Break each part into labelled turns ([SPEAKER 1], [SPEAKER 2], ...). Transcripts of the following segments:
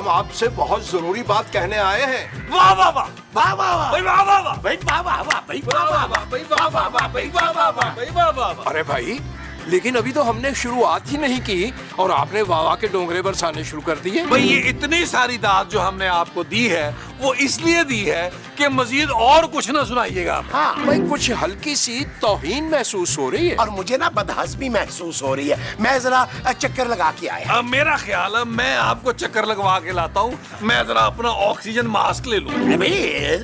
[SPEAKER 1] हम आपसे बहुत जरूरी बात कहने आए हैं।
[SPEAKER 2] वाह वाह वाह
[SPEAKER 3] वाह वाह वाह
[SPEAKER 2] भाई वाह वाह वाह
[SPEAKER 3] भाई वाह वाह वाह भाई वाह वाह वाह
[SPEAKER 2] भाई वाह वाह वाह भाई वाह वाह वाह भाई वाह वाह वाह।
[SPEAKER 1] अरे भाई, लेकिन अभी तो हमने शुरुआत ही नहीं की और आपने वाह के डोंगरे बरसाने शुरू कर दिए।
[SPEAKER 2] भाई ये इतनी सारी दाद जो हमने आपको दी है वो इसलिए दी है कि मजीद और कुछ ना सुनाइएगा।
[SPEAKER 3] हाँ
[SPEAKER 1] भाई कुछ हल्की सी तौहीन महसूस हो रही है।
[SPEAKER 3] और मुझे ना बदहज़मी महसूस हो रही है। मैं जरा चक्कर लगा के आया।
[SPEAKER 2] अब मेरा ख्याल है मैं आपको चक्कर लगवा के लाता हूँ। मैं जरा अपना ऑक्सीजन मास्क ले लूँ।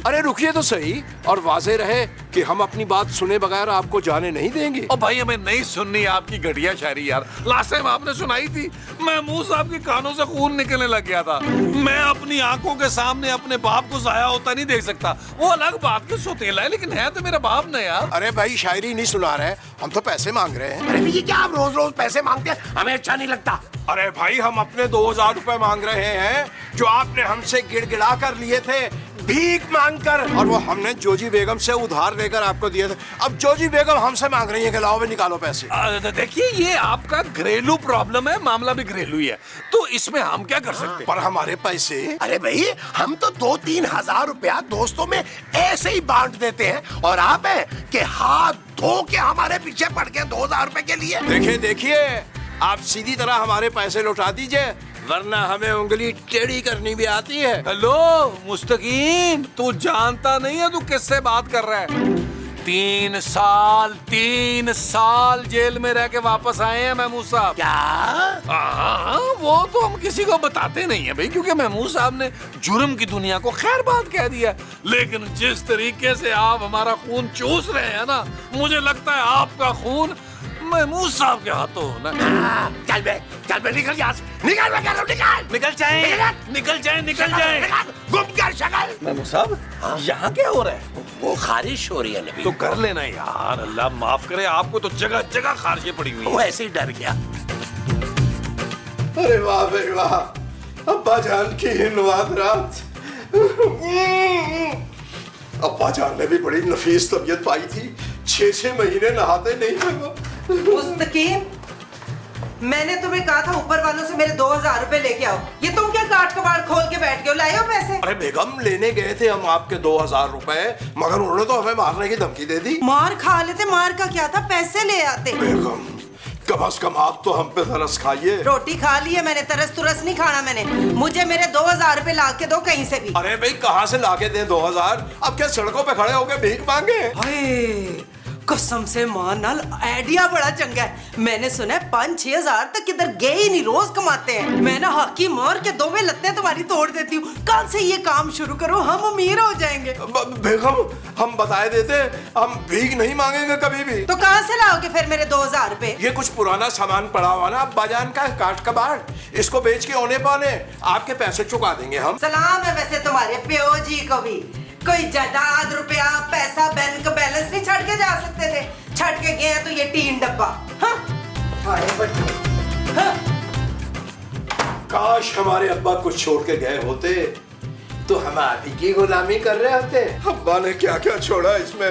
[SPEAKER 1] अरे रुकिए तो सही, और वाजे रहे कि हम अपनी बात सुने बगैर आपको जाने नहीं देंगे।
[SPEAKER 2] और भाई हमें नहीं सुननी आपकी घटिया शायरी यार। लास्ट टाइम आपने सुनाई थी, महमूद साहब के कानों से खून निकलने लग गया था। मैं अपनी आंखों के सामने अपने बाप को जाया होता नहीं देख सकता। वो अलग बात के सोतेला है, लेकिन है तो मेरा बाप ना यार।
[SPEAKER 1] अरे भाई शायरी नहीं सुना रहे, हम तो पैसे मांग रहे हैं।
[SPEAKER 3] अरे ये क्या आप रोज रोज पैसे मांगते हैं? हमें अच्छा नहीं लगता।
[SPEAKER 1] अरे भाई हम अपने 2000 रुपए मांग रहे हैं जो आपने हमसे गिड़गिड़ा कर लिए थे भीख मांगकर, और वो हमने जोजी बेगम से उधार लेकर आपको दिए थे। अब जोजी बेगम हमसे मांग रही है कि लाओ भी निकालो पैसे।
[SPEAKER 2] देखिए ये आपका घरेलू प्रॉब्लम है, मामला भी घरेलू ही है, तो इसमें हम क्या कर सकते हैं?
[SPEAKER 1] पर हमारे पैसे।
[SPEAKER 3] अरे भाई हम तो 2-3 हजार रुपया दोस्तों में ऐसे ही बांट देते हैं, और आप हैं कि हाथ धो के हमारे पीछे पड़ गए 2000 रुपए के लिए।
[SPEAKER 1] देखिए देखिए, आप सीधी तरह हमारे पैसे लौटा दीजिए, वरना हमें उंगली टेढ़ी करनी भी आती है।
[SPEAKER 2] हेलो मुस्तकीम, तू जानता नहीं है तू किससे बात कर रहा है? 3 साल जेल में रह के वापस आए हैं महमूद साहब।
[SPEAKER 3] क्या?
[SPEAKER 2] हाँ, वो तो हम किसी को बताते नहीं है भाई, क्योंकि महमूद साहब ने जुर्म की दुनिया को खैर बात कह दिया। लेकिन जिस तरीके से आप हमारा खून चूस रहे हैं ना, मुझे लगता है आपका खून महमूद साहब के हाथों होना।
[SPEAKER 3] चल बे निकल यहाँ से, निकल मैं कह रहा हूँ,
[SPEAKER 2] निकल जाए।
[SPEAKER 3] गुम कर शक्ल।
[SPEAKER 2] महमूद साहब यहाँ क्या हो रहा है?
[SPEAKER 3] वो खारिश हो रही है नबी।
[SPEAKER 2] तो कर लेना यार, अल्लाह माफ करे, आपको तो जगह जगह खारिशें पड़ी हुई हैं।
[SPEAKER 3] वो ऐसे ही डर गया।
[SPEAKER 1] अरे वाह भाई वाह, अब्बा जान की हिंदवाद रात। अब्बा जान ने भी बड़ी नफीस तबीयत पाई थी, 6 महीने नहाते नहीं थे वो।
[SPEAKER 4] मुस्तकीम, मैंने तुम्हें कहा था ऊपर वालों से मेरे 2000 रुपए लेके आओ। ये तुम क्या काट कबाड़ खोल के बैठ गए हो? लाए हो पैसे?
[SPEAKER 1] अरे बेगम, लेने गए थे हम आपके 2000 रुपए, मगर उन्होंने तो हमें मारने की धमकी दे दी।
[SPEAKER 4] मार खा लेते, मार का क्या था, पैसे ले आते।
[SPEAKER 1] बेगम कम से कम आप तो हम पे तरस खाइए।
[SPEAKER 4] रोटी खा ली है मैंने, तरस तुरस नहीं खाना मैंने। मुझे मेरे 2000 रुपए ला के दो कहीं से भी।
[SPEAKER 1] अरे भाई कहाँ से लाके दें 2000? अब क्या सड़कों पे खड़े होके भीख मांगे?
[SPEAKER 4] हाय, कसम से मां नाल आइडिया बड़ा चंगा है। मैंने सुना है 5-6 हजार तक किधर गए ही नहीं, रोज कमाते हैं। मैं ना हाकी मार के 2 लत्तें तुम्हारी तोड़ देती हूँ। कल से ये काम शुरू करो, हम अमीर हो जाएंगे।
[SPEAKER 1] बेगम हम बताए देते, हम भीख नहीं मांगेंगे कभी भी।
[SPEAKER 4] तो कहाँ से लाओगे फिर मेरे 2000 रुपए?
[SPEAKER 1] ये कुछ पुराना सामान पड़ा हुआ ना बाजान का, काट कबाड़, इसको बेच के औने पाने आपके पैसे चुका देंगे हम।
[SPEAKER 4] सलाम है वैसे तुम्हारे प्यो जी को भी। कोई जायदाद, रुपया, पैसा, बैंक बैलेंस नहीं छड़ के जा सकते थे? छड़ के गए तो ये टीन डब्बा। हाँ? हाँ?
[SPEAKER 1] काश हमारे अब्बा कुछ छोड़ के गए होते तो हम आप ही की गुलामी कर रहे होते। अब्बा ने क्या क्या छोड़ा इसमें।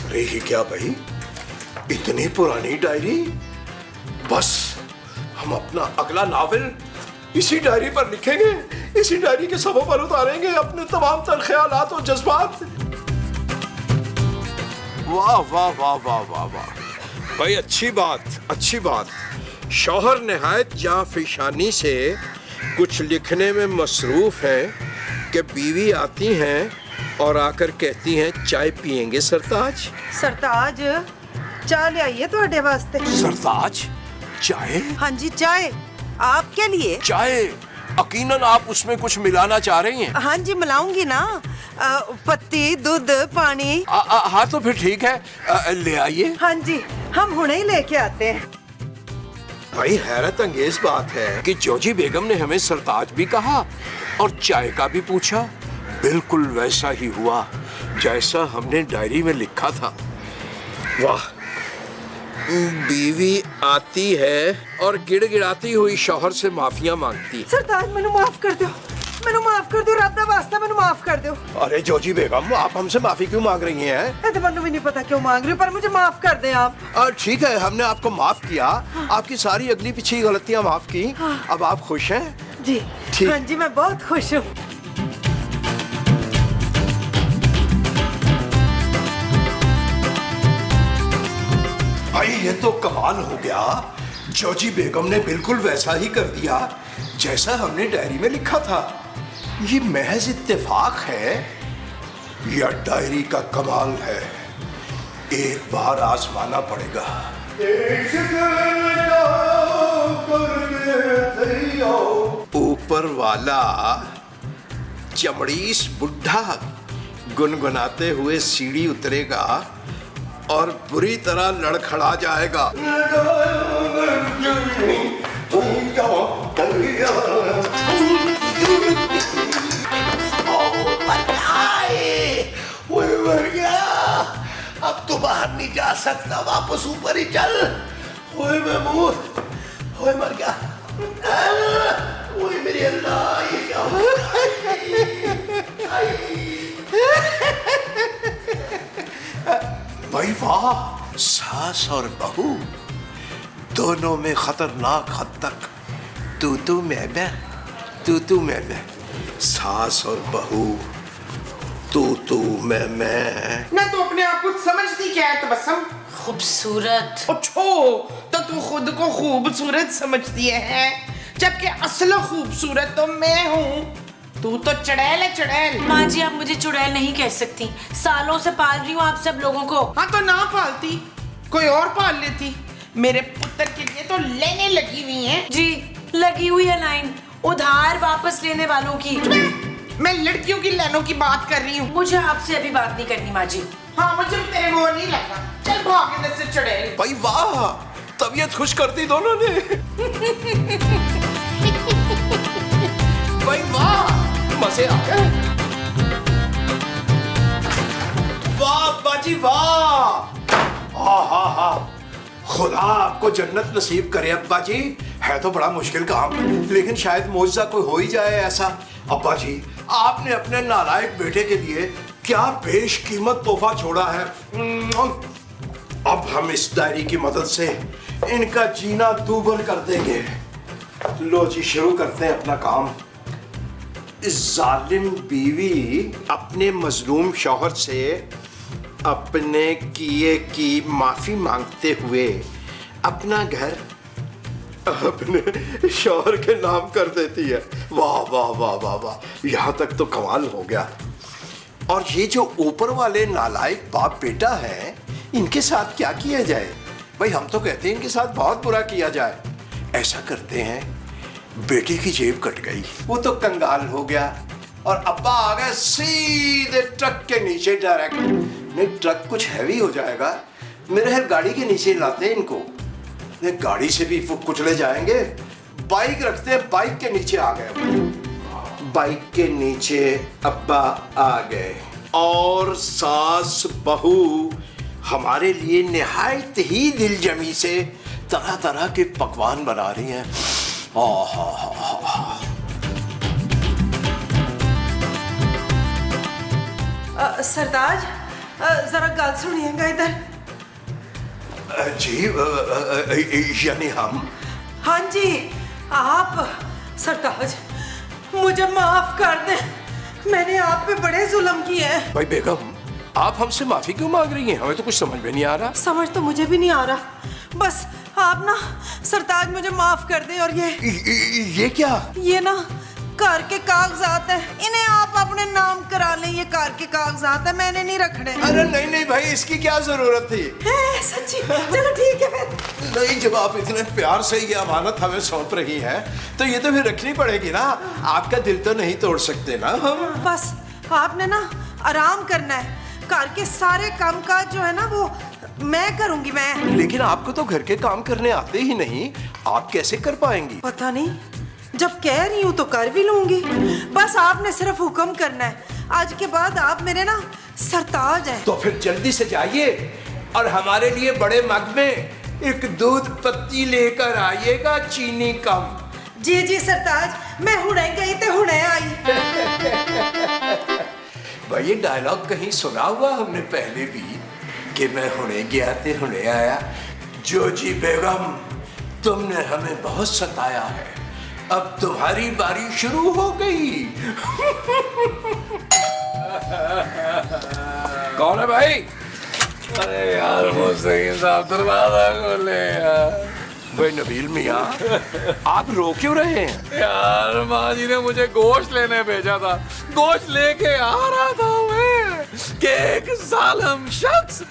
[SPEAKER 1] अरे ये क्या भाई, इतनी पुरानी डायरी। बस हम अपना अगला नावल इसी डायरी पर लिखेंगे, इसी डायरी के सफ़ों पर उतारेंगे अपने तमाम तर ख्यालात और जज्बात। वाह वाह वाह वाह वाह वाह भाई, अच्छी बात। शौहर निहायत जाफिशानी से कुछ लिखने में मसरूफ है कि बीवी आती हैं और आकर कहती हैं चाय पियेंगे सरताज?
[SPEAKER 4] सरताज चाय ले आइए ਤੁਹਾਡੇ वास्ते।
[SPEAKER 1] सरताज चाय?
[SPEAKER 4] हाँ जी चाय, आपके लिए।
[SPEAKER 1] चाय? यकीनन आप उसमें कुछ मिलाना चाह रही हैं?
[SPEAKER 4] हाँ जी मिलाऊंगी ना, पत्ती, दूध, पानी।
[SPEAKER 1] हाँ तो फिर ठीक है, ले आइए।
[SPEAKER 4] हाँ जी हम हुणे ही लेके आते हैं।
[SPEAKER 1] भाई हैरत अंगेज बात है कि जोजी बेगम ने हमें सरताज भी कहा और चाय का भी पूछा। बिल्कुल वैसा ही हुआ जैसा हमने डायरी में लिखा था। वाह, बीवी आती है और गिड़गिड़ाती हुई शौहर से माफिया मांगती है।
[SPEAKER 4] सरताज मैनू माफ कर दो, रब दा वास्ता मैनू माफ कर दो।
[SPEAKER 1] अरे जोजी बेगम, आप हमसे माफी क्यों मांग रही हैं?
[SPEAKER 4] तो मैनू भी नहीं पता क्यों मांग रही हूँ, पर मुझे माफ कर दे आप।
[SPEAKER 1] ठीक है, हमने आपको माफ किया, आपकी सारी अगली पिछली गलतियां माफ की। अब आप खुश हैं?
[SPEAKER 4] जी
[SPEAKER 1] ठीक।
[SPEAKER 4] हाँ जी, मैं बहुत खुश हूँ।
[SPEAKER 1] भाई ये तो कमाल हो गया। जोजी बेगम ने बिल्कुल वैसा ही कर दिया जैसा हमने डायरी में लिखा था। ये महज इत्तेफाक है या डायरी का कमाल है? एक बार आजमाना पड़ेगा। ऊपर वाला चमड़ीस बुढ़ा गुनगुनाते हुए सीढ़ी उतरेगा और बुरी तरह लड़खड़ा जाएगा।
[SPEAKER 3] अब तो बाहर नहीं जा सकता, वापस ऊपर ही चल। ओए महमूद, ओए मर गया। ओए मेरे अल्लाह, ये क्या हो
[SPEAKER 1] भाई वाह, सास और बहू दोनों में खतरनाक हद तक तू मैं, सास और बहू तू मैं।
[SPEAKER 5] ना तू अपने आप को समझती क्या है तबस्सुम?
[SPEAKER 6] खूबसूरत।
[SPEAKER 5] अच्छो, तो तू खुद को खूबसूरत समझती है, जबकि असल खूबसूरत तो मैं हूँ। तू तो चड़ैल है, चड़ैल।
[SPEAKER 6] माँ जी, आप मुझे चुड़ैल नहीं कह सकती। सालों से पाल रही हूँ आप सब लोगों को।
[SPEAKER 5] हाँ तो ना पालती, कोई और पाल लेती। मेरे पुत्र के लिए तो लेने लगी हुई हैं।
[SPEAKER 6] जी, लगी हुई है लाइन उधार वापस लेने वालों की।
[SPEAKER 5] मैं लड़कियों की लाइनों की बात कर रही हूँ।
[SPEAKER 6] मुझे आपसे अभी बात नहीं करनी माँ जी।
[SPEAKER 5] हाँ, मुझे तेरे वो नहीं लगा। चल भाग इधर से चड़ैल।
[SPEAKER 1] भाई वाह, तबीयत खुश कर दी दोनों ने। भाई वाह, मजे आ गए। वाह बाजी वाह, हा खुदा आपको जन्नत नसीब करे अब्बा जी। है तो बड़ा मुश्किल काम, लेकिन शायद मौजज़ा कोई हो ही जाए ऐसा। अब्बा जी, आपने अपने नालायक बेटे के लिए क्या बेशकीमत तोहफा छोड़ा है। अब हम इस डायरी की मदद से इनका जीना दूभर कर देंगे। लो जी, शुरू करते हैं अपना काम। इस जालिम बीवी अपने मजलूम शौहर से अपने किए की माफी मांगते हुए अपना घर अपने शौहर के नाम कर देती है। वाह वाह वाह वाह वाह, यहाँ तक तो कमाल हो गया। और ये जो ऊपर वाले नालायक बाप बेटा है, इनके साथ क्या किया जाए? भाई हम तो कहते हैं इनके साथ बहुत बुरा किया जाए। ऐसा करते हैं, बेटे की जेब कट गई, वो तो कंगाल हो गया, और अब्बा आ गए सीधे ट्रक के नीचे डायरेक्ट। नहीं, ट्रक कुछ हैवी हो जाएगा, मेरे हर गाड़ी के नीचे लाते हैं इनको। नहीं, गाड़ी से भी वो कुचले जाएंगे। बाइक रखते हैं, बाइक के नीचे आ गए। बाइक के नीचे अब्बा आ गए और सास बहू हमारे लिए निहायत ही दिलजमी से तरह तरह के पकवान बना रही हैं।
[SPEAKER 4] सरताज, जरा गल सुनिएगा इधर।
[SPEAKER 1] जी, यानी हम?
[SPEAKER 4] हाँ जी, आप। सरताज, मुझे माफ कर दें, मैंने आप पे बड़े जुल्म किए हैं।
[SPEAKER 1] भाई बेगम, आप हमसे माफी क्यों मांग रही हैं? हमें तो कुछ समझ में नहीं आ रहा।
[SPEAKER 4] समझ तो मुझे भी नहीं आ रहा, बस आप ना सरताज मुझे माफ कर दें। और
[SPEAKER 1] ये क्या?
[SPEAKER 4] ये ना कार के कागजात है, इन्हें आप अपने नाम करा लें। ये कार के कागजात है, मैंने नहीं रखने।
[SPEAKER 1] अरे नहीं नहीं भाई, इसकी क्या जरूरत थी?
[SPEAKER 4] सच्ची? चलो ठीक है फिर।
[SPEAKER 1] नहीं, जब आप इतने प्यार से ये अमानत हमें सौंप रही हैं, तो ये तो फिर रखनी पड़ेगी ना। आपका दिल तो नहीं तोड़ सकते ना हम।
[SPEAKER 4] बस आपने ना आराम करना है, कार के सारे काम काज जो है ना वो मैं करूंगी मैं।
[SPEAKER 1] लेकिन आपको तो घर के काम करने आते ही नहीं, आप कैसे कर पाएंगी?
[SPEAKER 4] पता नहीं, जब कह रही हूँ तो कर भी लूंगी। बस आपने सिर्फ हुक्म करना है। आज के बाद आप मेरे ना सरताज हैं।
[SPEAKER 1] तो फिर जल्दी से जाइए और हमारे लिए बड़े मग में एक दूध पत्ती लेकर आइएगा, चीनी कम।
[SPEAKER 4] जी जी सरताज, मैं हुणे गई ते हुणे आई।
[SPEAKER 1] भाई ये डायलॉग कहीं सुना हुआ हमने पहले भी, कि मैं हुणे गया ते हुणे आया। जोजी बेगम, तुमने हमें बहुत सताया है, अब तुम्हारी बारी शुरू हो गई।
[SPEAKER 2] कौन है भाई? अरे यार मुस्तकीम साहब दरवाजा खोले यार।
[SPEAKER 1] भाई नबील मियाँ, आप रो क्यों रहे हैं?
[SPEAKER 2] यार माँ जी ने मुझे गोश्त लेने भेजा था, गोश्त लेके आ रहा था मैं कि एक जालिम शख्स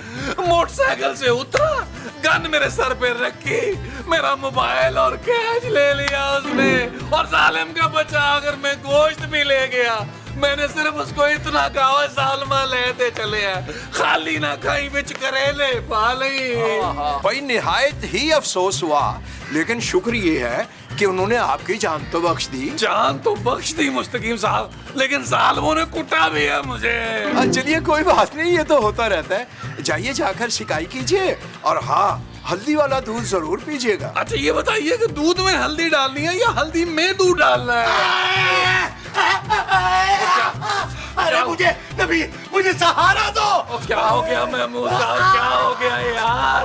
[SPEAKER 2] मोटरसाइकिल से उतरा, गन मेरे सर पे रखी, मेरा मोबाइल और कैश ले लिया उसने, और जालिम का बचा अगर मैं गोश्त भी ले गया। मैंने सिर्फ उसको इतना कहा सालमा लेते चले हैं, खाली ना खाई बिच करेले पाली।
[SPEAKER 1] भाई निहायत ही अफसोस हुआ, लेकिन शुक्र ये है कि उन्होंने आपकी जान तो बख्श दी।
[SPEAKER 2] जान तो बख्श दी मुस्तकीम साहब, लेकिन जालिमों ने कुटा भी है मुझे।
[SPEAKER 1] चलिए कोई बात नहीं, ये तो होता रहता है। जाइए जाकर शिकायत कीजिए, और हाँ, हल्दी वाला दूध जरूर पीजिएगा।
[SPEAKER 2] अच्छा ये बताइए कि दूध में हल्दी डालनी है या हल्दी में दूध डालना है?
[SPEAKER 3] अरे मुझे नबी, मुझे सहारा दो।
[SPEAKER 2] क्या हो गया महमूद साहब, क्या हो गया यार?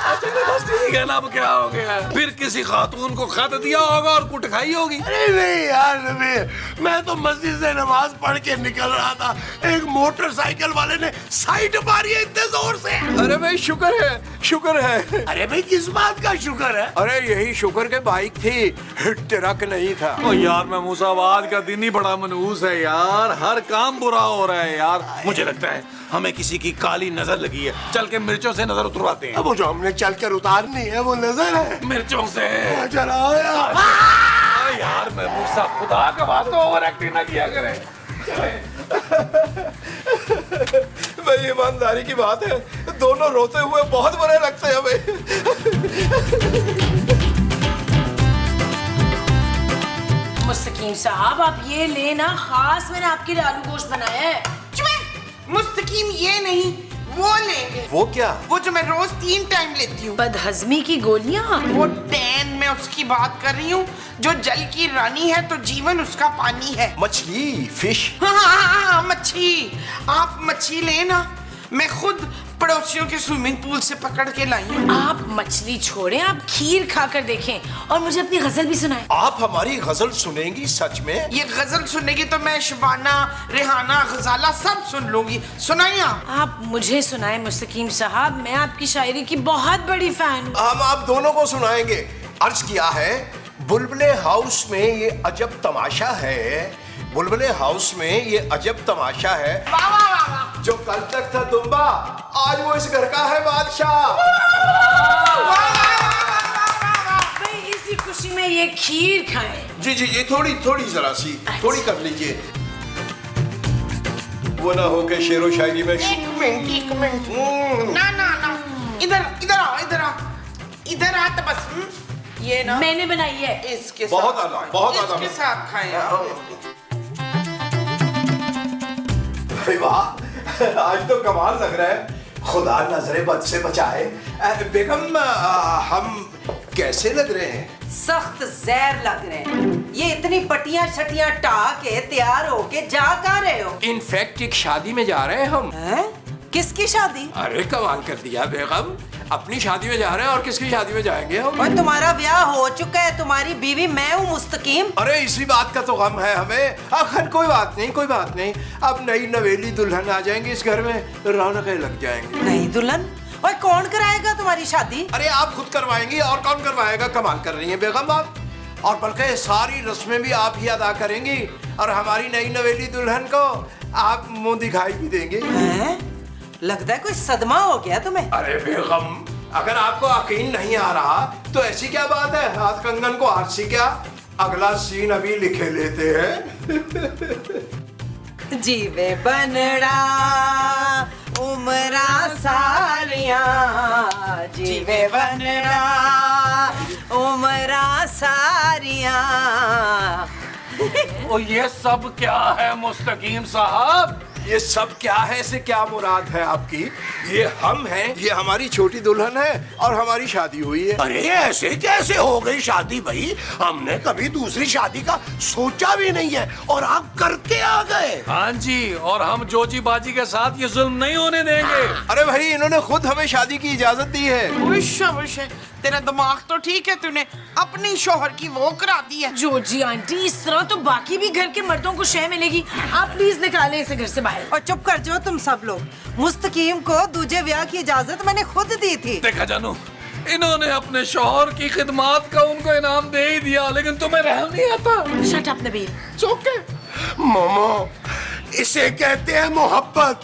[SPEAKER 2] अच्छा तो बस ठीक है ना, अब क्या हो गया? फिर किसी खातून को खत दिया होगा और कुट खाई होगी।
[SPEAKER 3] अरे नहीं यार नबी, मैं तो मस्जिद से नमाज पढ़ के निकल रहा था, एक मोटरसाइकिल वाले ने साइड मारी है इतने जोर से।
[SPEAKER 1] अरे भाई शुक्र है, शुक्र है।
[SPEAKER 3] अरे भाई किस बात का शुक्र है?
[SPEAKER 1] अरे यही शुक्र के बाइक थी, ट्रक नहीं था।
[SPEAKER 2] ओ यार महमूद साहब, आज का दिन ही बड़ा मनहूस है यार, हर काम बुरा हो रहा है यार। मुझे लगता है हमें किसी की काली नजर लगी है, चल के मिर्चों से नजर उतरवाते हैं।
[SPEAKER 3] अब वो जो हमने चलकर उतारनी है वो नजर है।
[SPEAKER 2] मिर्चों से
[SPEAKER 3] चलाओ यार।
[SPEAKER 2] यार महमूद साहब, खुदा का वास्ता ओवर एक्टिंग ना किया करें।
[SPEAKER 1] भाई ईमानदारी की बात है, दोनों रोते हुए बहुत बुरे लगते हैं भाई।
[SPEAKER 6] मुस्तकीम साहब आप ये लेना, खास मैंने आपके लिए आलू गोश्त बनाया है।
[SPEAKER 5] मुस्तकीम ये नहीं, वो लेंगे।
[SPEAKER 1] वो क्या?
[SPEAKER 5] वो जो मैं रोज 3 टाइम लेती हूँ।
[SPEAKER 6] बदहजमी की गोलियां।
[SPEAKER 5] वो डैन, मैं उसकी बात कर रही हूँ जो जल की रानी है तो जीवन उसका पानी है।
[SPEAKER 1] मछली, फिश।
[SPEAKER 5] हाँ, मच्छी। आप मच्छी लेना, मैं खुद पड़ोसियों के स्विमिंग पूल से पकड़ के लाई हूँ।
[SPEAKER 6] आप मछली छोड़ें, आप खीर खाकर देखें और मुझे अपनी गजल भी सुनाएं।
[SPEAKER 1] आप हमारी गजल सुनेंगी सच में?
[SPEAKER 5] ये गजल सुनेगी तो मैं शबाना, रेहाना, गजाला सब सुन लूंगी। सुनाइए
[SPEAKER 6] आप मुझे सुनाएं मुस्तकीम साहब, मैं आपकी शायरी की बहुत बड़ी फैन हूँ।
[SPEAKER 1] हम आप दोनों को सुनाएंगे। अर्ज किया है, बुलबुले हाउस में ये अजब तमाशा है, बुलबुले हाउस में ये अजब तमाशा है।
[SPEAKER 5] वाह वाह वाह वाह।
[SPEAKER 1] जो कल तक था दुम्बा, आज वो इस घर का है बादशाह।
[SPEAKER 6] भाई इसी खुशी में ये खीर खाएं।
[SPEAKER 1] जी जी, ये थोड़ी थोड़ी जरा सी थोड़ी कर लीजिए, वो ना हो के शेरो शायरी में।
[SPEAKER 5] एक मिनट। ना ना ना, इधर इधर आओ, इधर आओ, इधर आ तो बस। ये ना
[SPEAKER 6] मैंने बनाई है।
[SPEAKER 5] इसके
[SPEAKER 1] बहुत
[SPEAKER 5] साथ
[SPEAKER 1] आला, बहुत आला।
[SPEAKER 5] इसके साथ खाएं।
[SPEAKER 1] अरे वाह, आज तो कमाल लग रहा है। खुदा नजरे बद से बचाए। बेगम, हम कैसे लग रहे हैं?
[SPEAKER 4] सख्त जहर लग रहे हैं। ये इतनी पटियां शटियां टा के तैयार होके जा कहाँ रहे हो?
[SPEAKER 1] इनफैक्ट एक शादी में जा रहे हैं हम।
[SPEAKER 4] हैं? किसकी शादी?
[SPEAKER 1] अरे कमाल कर दिया बेगम, अपनी शादी में जा रहे हैं और किसकी शादी में जाएंगे हम?
[SPEAKER 4] और तुम्हारा ब्याह हो चुका है, तुम्हारी बीवी मैं हूँ मुस्तकीम।
[SPEAKER 1] अरे इसी बात का तो गम है हमें। अखन कोई बात नहीं, कोई बात नहीं, अब नई नवेली दुल्हन आ जाएंगी इस घर में, रौनकें लग जाएंगी।
[SPEAKER 4] नहीं दुल्हन? और कौन कराएगा तुम्हारी शादी?
[SPEAKER 1] अरे आप खुद करवाएंगी, और कौन करवाएगा? कमाल कर रही हैं बेगम आप। और बल्कि सारी रस्में भी आप ही अदा करेंगी, और हमारी नई नवेली दुल्हन को आप मुंह दिखाई भी देंगे।
[SPEAKER 4] हैं? लगता है कोई सदमा हो गया तुम्हें।
[SPEAKER 1] अरे बेगम, अगर आपको यकीन नहीं आ रहा तो ऐसी क्या बात है, हाथ कंगन को हाथ सी क्या, अगला सीन अभी लिखे लेते हैं।
[SPEAKER 4] जीवे बनड़ा उमरा सारिया, जीवे बनड़ा उमरा सारिया।
[SPEAKER 2] और ये सब क्या है मुस्तकीम साहब?
[SPEAKER 1] ये सब क्या है, से क्या मुराद है आपकी? ये हम हैं, ये हमारी छोटी दुल्हन है और हमारी शादी हुई है।
[SPEAKER 3] अरे ऐसे कैसे हो गई शादी भाई? हमने कभी दूसरी शादी का सोचा भी नहीं है और आप करके आ गए।
[SPEAKER 2] हाँ जी, और हम जोजी बाजी के साथ ये जुल्म नहीं होने देंगे।
[SPEAKER 1] अरे भाई, इन्होंने खुद हमें शादी की इजाजत दी है।
[SPEAKER 5] उश, तेरा दिमाग तो ठीक है, तूने अपनी शोहर की वो करा दी है।
[SPEAKER 6] जो जी आंटी, इस तरह तो बाकी भी घर के मर्दों को शय मिलेगी। आप प्लीज निकालें इसे घर से बाहर।
[SPEAKER 4] और चुप कर जाओ तुम सब लोग। मुस्तकीम को दूजे ब्याह की इजाजत मैंने खुद दी थी।
[SPEAKER 2] देखा जानू, इन्होंने अपने शौहर की खिदमत का उनको इनाम दे ही दिया, लेकिन तुम्हें रहम नहीं आता।
[SPEAKER 6] Shut up Nabeel.
[SPEAKER 3] चौके मोमो, इसे कहते हैं मोहब्बत।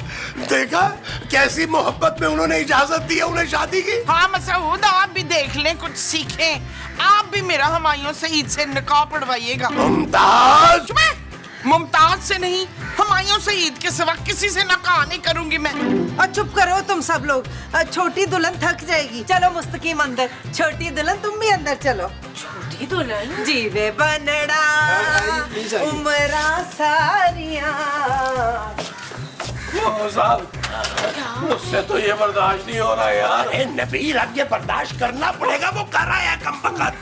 [SPEAKER 3] देखा कैसी मोहब्बत में उन्होंने इजाजत दी है उन्हें शादी की।
[SPEAKER 5] हाँ मसूद, आप भी देख लें, कुछ सीखें। आप भी मेरा हुमायूं सईद से निकाह पढ़वाइएगा।
[SPEAKER 3] मुमताज,
[SPEAKER 5] मुमताज से नहीं, हुमायूं सईद के सिवा किसी से निकाह नहीं करूंगी मैं।
[SPEAKER 4] और चुप करो तुम सब लोग। छोटी दुल्हन थक जाएगी। चलो मुस्तकीम अंदर। छोटी दुल्हन तुम भी अंदर चलो।
[SPEAKER 6] छोटी दुल्हन?
[SPEAKER 4] जीवे बनड़ा उमरा सारियां।
[SPEAKER 2] साहब, मुझसे तो ये बर्दाश्त नहीं हो रहा यार।
[SPEAKER 3] अरे नबील, अब ये बर्दाश्त करना पड़ेगा, वो कर रहा है कम बकत।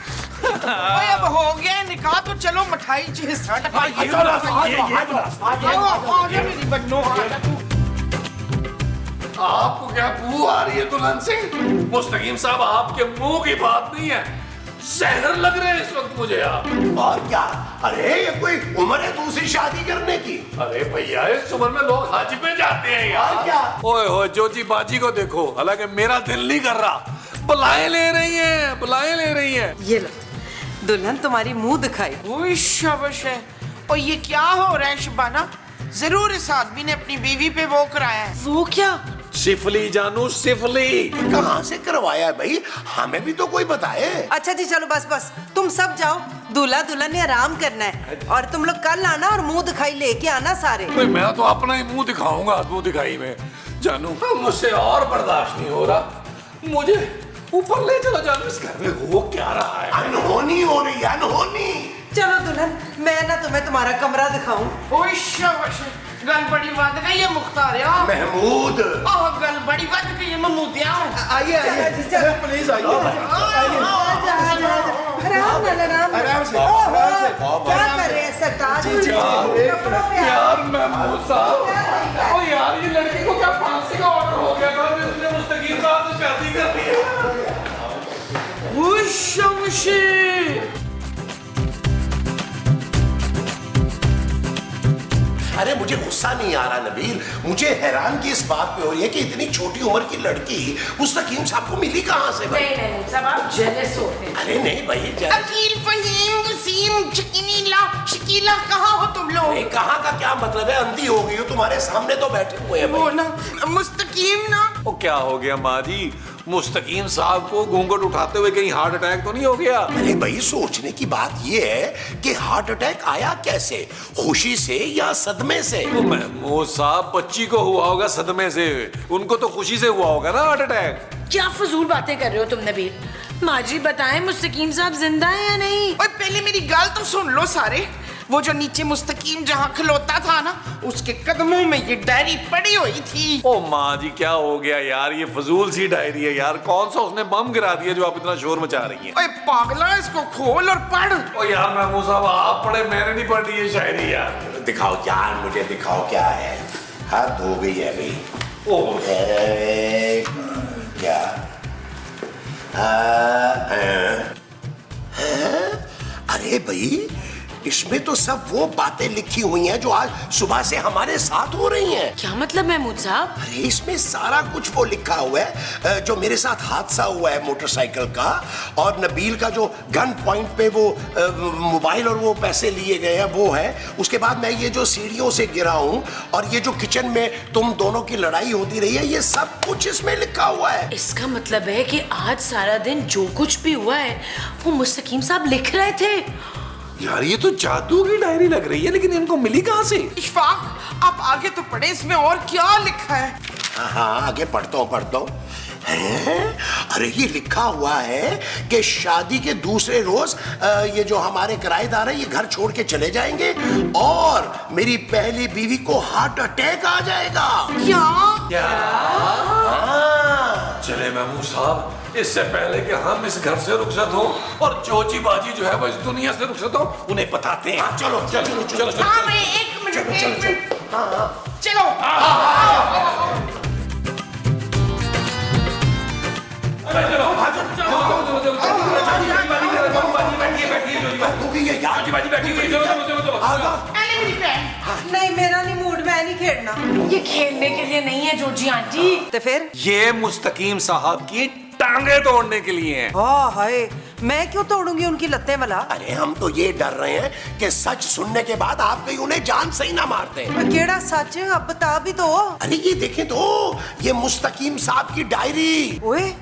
[SPEAKER 5] ओए, अब हो गया निकाह तो चलो मिठाई चीज मेरी बन्नो।
[SPEAKER 2] आपको क्या बू आ रही है दुल्हन से? मुस्तकीम साहब, आपके मुंह की बात नहीं है, जहर लग रहे हैं इस वक्त मुझे आप।
[SPEAKER 3] और क्या? अरे ये कोई उम्र है दूसरी शादी करने की?
[SPEAKER 2] अरे भैया, इस उम्र में लोग हज पे जाते हैं यार।
[SPEAKER 3] और क्या?
[SPEAKER 2] ओए हो जोजी बाजी को देखो, हालांकि मेरा दिल नहीं कर रहा। बुलाए ले रही हैं, बुलाए ले रही हैं।
[SPEAKER 4] ये लो, दुल्हन तुम्हारी मुंह दिखाई।
[SPEAKER 5] ओए शाबाश है। और ये क्या हो रहा है शबाना? जरूर इस आदमी ने अपनी बीवी पे वो कराया है।
[SPEAKER 4] वो क्या?
[SPEAKER 2] सिफली जानू, सिफली।
[SPEAKER 3] कहाँ से करवाया है भाई? हमें भी तो कोई बताए।
[SPEAKER 4] अच्छा जी, चलो बस बस, तुम सब जाओ। दूल्हा दुल्हन ने आराम करना है। और तुम लोग कल आना और मुंह दिखाई लेके आना सारे।
[SPEAKER 2] मैं तो अपना ही मुंह दिखाऊंगा मुंह दिखाई में। जानू, मुझसे और बर्दाश्त नहीं हो रहा, मुझे ऊपर ले चलो। जानू, इस घर में हो क्या रहा है?
[SPEAKER 3] अनहोनी हो रही है, अनहोनी।
[SPEAKER 4] चलो दुल्हन, मैं ना तुम्हें तुम्हारा कमरा दिखाऊं।
[SPEAKER 5] ओए शाबाश है। गल बड़ी वध गई है मुख्तारिया।
[SPEAKER 3] महमूद,
[SPEAKER 5] ओह गल बड़ी वध गई है महमूदिया।
[SPEAKER 1] आइए आइए, प्लीज आइए।
[SPEAKER 4] आराम से। क्या कर रहे हैं सरताज?
[SPEAKER 2] यार महमूद साहब, ओ यार, ये लड़की को क्या फांसी का ऑर्डर हो गया था? उसने मुस्तकीम साहब से शादी कर ली है।
[SPEAKER 5] ओए शाबाश।
[SPEAKER 3] अरे मुझे गुस्सा नहीं आ रहा नबील, मुझे हैरानगी इस बात पे हो रही है कि इतनी छोटी उम्र की लड़की मुस्तकीम साहब को मिली कहाँ से भाई?
[SPEAKER 6] नहीं, सब आप जेलस होते हैं।
[SPEAKER 3] अरे नहीं भाई,
[SPEAKER 5] अकील, फहीम, वसीम, शकीला कहाँ हो तुम लोग?
[SPEAKER 3] कहाँ का क्या मतलब है? अंधी हो गई हो, तुम्हारे सामने तो बैठे हुए हैं
[SPEAKER 5] वो
[SPEAKER 3] भाई।
[SPEAKER 5] ना मुस्तकीम ना।
[SPEAKER 2] ओ क्या हो गया माँ जी? मुस्तकीम साहब को घूंघट उठाते हुए कहीं हार्ट अटैक तो नहीं हो गया?
[SPEAKER 3] अरे भाई, सोचने की बात ये है कि हार्ट अटैक आया कैसे, खुशी से या सदमे से?
[SPEAKER 2] तो महमूद साहब, बच्ची को हुआ होगा सदमे से, उनको तो खुशी से हुआ होगा ना हार्ट अटैक।
[SPEAKER 6] क्या फजूल बातें कर रहे हो तुम नबील? माँ जी बताएं, मुस्तकीम साहब जिंदा है या नहीं?
[SPEAKER 5] और पहले मेरी गाल तो सुन लो सारे। वो जो नीचे मुस्तकीम जहाँ खलोता था ना, उसके कदमों में ये डायरी पड़ी हुई थी।
[SPEAKER 2] ओ माँ जी, क्या हो गया यार? ये फजूल सी डायरी है यार। कौन सा उसने बम गिरा दिया जो आप इतना शोर मचा रही हैं?
[SPEAKER 5] ओए पागला, इसको खोल और पढ़।
[SPEAKER 2] ओ यार महमूद साहब, आप पढ़े, मैंने नहीं पढ़ी ये शायरी यार।
[SPEAKER 3] दिखाओ यार, मुझे दिखाओ क्या है। हाथ धो गई है भाई।
[SPEAKER 2] ओ
[SPEAKER 3] क्या? अरे भाई, इसमें तो सब वो बातें लिखी हुई हैं जो आज सुबह से हमारे साथ हो रही हैं।
[SPEAKER 6] क्या मतलब महमूद साहब?
[SPEAKER 3] अरे इसमें सारा कुछ वो लिखा हुआ है जो मेरे साथ हादसा हुआ है मोटरसाइकिल का, और नबील का जो गन पॉइंट पे वो मोबाइल और वो पैसे लिए गए हैं वो है। उसके बाद मैं ये जो सीढ़ियों से गिरा हूँ, और ये जो किचन में तुम दोनों की लड़ाई होती रही है, ये सब कुछ इसमें लिखा हुआ है।
[SPEAKER 6] इसका मतलब है कि आज सारा दिन जो कुछ भी हुआ है वो मुस्तकीम साहब लिख रहे थे।
[SPEAKER 2] यार, ये तो जादू की डायरी लग रही है, लेकिन इनको मिली कहाँ से?
[SPEAKER 5] इशफाक, आप आगे तो पढ़े, इसमें और क्या लिखा है?
[SPEAKER 3] हाँ, आगे पढ़ता हूँ। अरे ये लिखा हुआ है कि शादी के दूसरे रोज ये जो हमारे किराएदार हैं ये घर छोड़ के चले जाएंगे, और मेरी पहली बीवी को हार्ट अटैक आ जाएगा।
[SPEAKER 5] क्या?
[SPEAKER 2] चले महमूद साहब, इससे पहले कि हम इस घर से रुखसत हो और चोची बाजी जो है वो इस दुनिया से रुखसत हो, उन्हें बताते हैं।
[SPEAKER 3] चलो चलो चलो चलो।
[SPEAKER 5] हाँ, मैं एक मिनट। चलो। अरे मेरी बहन,
[SPEAKER 4] नहीं मेरा नहीं मूड, मैं नहीं खेलना।
[SPEAKER 6] ये खेलने के लिए नहीं है जोजी आंटी।
[SPEAKER 4] तो फिर
[SPEAKER 2] ये मुस्तकीम साहब की टांगे तोड़ने के लिए हैं।
[SPEAKER 4] हाँ हाय, मैं क्यों तोड़ूंगी उनकी लत्तें भला?
[SPEAKER 3] अरे हम तो ये डर रहे हैं कि सच सुनने के बाद आप कहीं उन्हें जान से ही ना मारते।
[SPEAKER 4] केड़ा सच है, अब बता भी दो।
[SPEAKER 3] अरे ये देखें तो, ये मुस्तकीम साहब की डायरी।
[SPEAKER 4] ओए,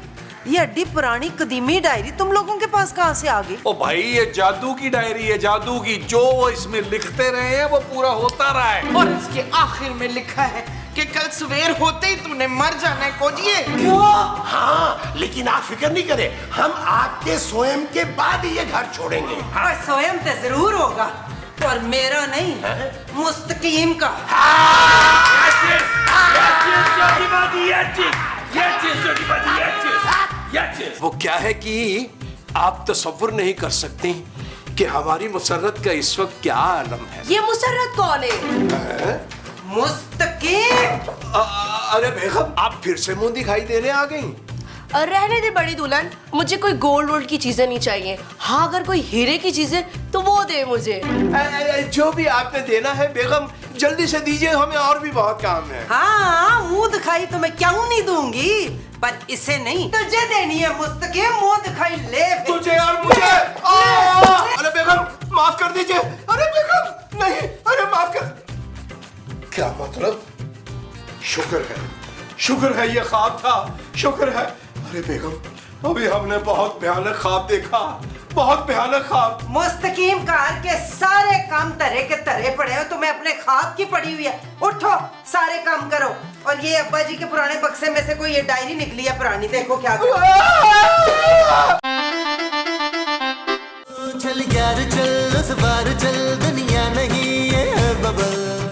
[SPEAKER 4] ये अड्डी पुरानी कदीमी डायरी तुम लोगों के पास कहाँ से आ गई?
[SPEAKER 2] ओ भाई, ये जादू की डायरी है, जादू की। जो वो इसमें लिखते रहे हैं वो पूरा होता रहा है।
[SPEAKER 5] और इसके आखिर में लिखा है कि कल सवेर होते ही तूने मर जाना है कोजिए।
[SPEAKER 4] क्यों?
[SPEAKER 3] हाँ, लेकिन आप फिक्र नहीं करें, हम आपके स्वयं के बाद ही ये घर छोड़ेंगे।
[SPEAKER 4] और स्वयं तो जरूर होगा, पर मेरा नहीं, मुस्तकीम का।
[SPEAKER 1] वो क्या है कि आप तसव्वुर नहीं कर सकती कि हमारी मुसर्रत का इस वक्त क्या आलम है।
[SPEAKER 6] ये मुसर्रत कौन है?
[SPEAKER 4] मुस्तकीम!
[SPEAKER 1] अरे बेगम, आप फिर से मुंह दिखाई देने आ गई।
[SPEAKER 7] रहने दे बड़ी दुल्हन, मुझे कोई गोल्ड वोल्ड की चीजें नहीं चाहिए। हाँ, अगर कोई हीरे की चीजें तो वो दे मुझे।
[SPEAKER 1] जो भी आपने देना है बेगम, जल्दी से दीजिए, हमें और भी बहुत काम है।
[SPEAKER 4] हाँ, मुंह दिखाई तो मैं क्यों नहीं दूंगी, पर इसे नहीं, तुझे देनी है मुस्तकीम। मुंह दिखाई ले फिर।
[SPEAKER 1] तुझे और मुझे। अरे बेगम, माफ कर दीजिए। अरे बेगम, नहीं, अरे माफ कर। क्या मतलब? शुक्र है ये ख्वाब था, शुक्र है। अरे बेगम, अभी हमने बहुत भयानक ख्वाब देखा, बहुत भयानक ख्वाब।
[SPEAKER 4] मुस्तकीम कार के सारे काम तरे के तरे पड़े हो, तुम्हें अपने ख्वाब की पड़ी हुई है। उठो, सारे काम करो। और ये अब्बा जी के पुराने बक्से में से कोई ये डायरी निकली है पुरानी, देखो क्या
[SPEAKER 8] चल यार चल, उस बार चल, दुनिया नहीं